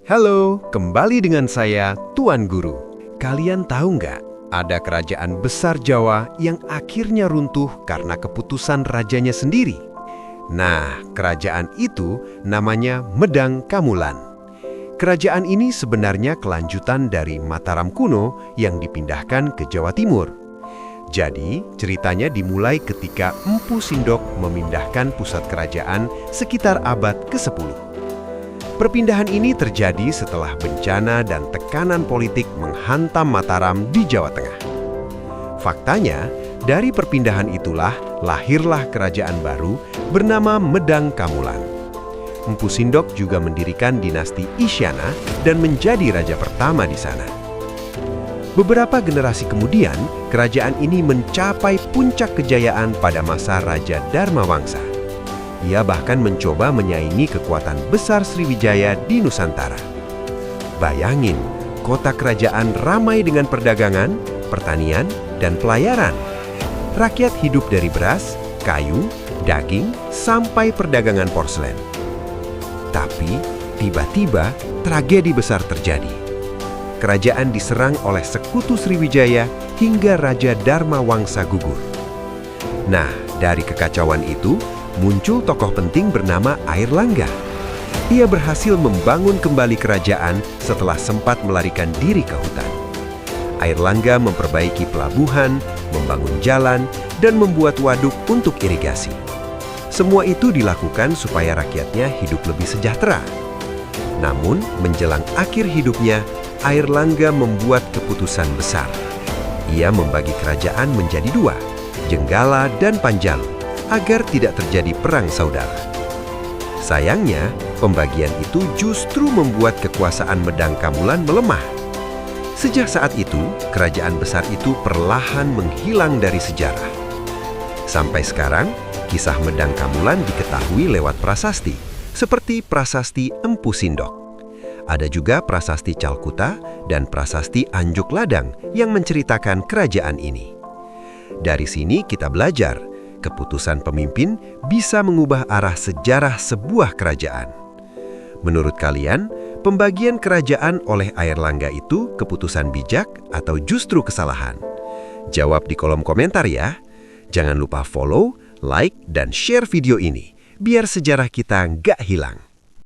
Halo, kembali dengan saya, Tuan Guru. Kalian tahu nggak, ada kerajaan besar Jawa yang akhirnya runtuh karena keputusan rajanya sendiri? Nah, kerajaan itu namanya Medang Kamulan. Kerajaan ini sebenarnya kelanjutan dari Mataram kuno yang dipindahkan ke Jawa Timur. Jadi, ceritanya dimulai ketika Empu Sindok memindahkan pusat kerajaan sekitar abad ke-10. Perpindahan ini terjadi setelah bencana dan tekanan politik menghantam Mataram di Jawa Tengah. Faktanya, dari perpindahan itulah lahirlah kerajaan baru bernama Medang Kamulan. Empu Sindok juga mendirikan dinasti Isyana dan menjadi raja pertama di sana. Beberapa generasi kemudian, kerajaan ini mencapai puncak kejayaan pada masa Raja Dharmawangsa. Ia bahkan mencoba menyaingi kekuatan besar Sriwijaya di Nusantara. Bayangin, kota kerajaan ramai dengan perdagangan, pertanian, dan pelayaran. Rakyat hidup dari beras, kayu, daging, sampai perdagangan porselen. Tapi, tiba-tiba tragedi besar terjadi. Kerajaan diserang oleh sekutu Sriwijaya hingga Raja Dharmawangsa gugur. Nah, dari kekacauan itu, muncul tokoh penting bernama Airlangga. Ia berhasil membangun kembali kerajaan setelah sempat melarikan diri ke hutan. Airlangga memperbaiki pelabuhan, membangun jalan, dan membuat waduk untuk irigasi. Semua itu dilakukan supaya rakyatnya hidup lebih sejahtera. Namun, menjelang akhir hidupnya, Airlangga membuat keputusan besar. Ia membagi kerajaan menjadi dua, Jenggala dan Panjalu, agar tidak terjadi perang saudara. Sayangnya, pembagian itu justru membuat kekuasaan Medang Kamulan melemah. Sejak saat itu, kerajaan besar itu perlahan menghilang dari sejarah. Sampai sekarang, kisah Medang Kamulan diketahui lewat prasasti, seperti prasasti Empu Sindok. Ada juga prasasti Calkuta dan prasasti Anjuk Ladang yang menceritakan kerajaan ini. Dari sini kita belajar, keputusan pemimpin bisa mengubah arah sejarah sebuah kerajaan. Menurut kalian, pembagian kerajaan oleh Airlangga itu keputusan bijak atau justru kesalahan? Jawab di kolom komentar ya. Jangan lupa follow, like, dan share video ini, biar sejarah kita nggak hilang.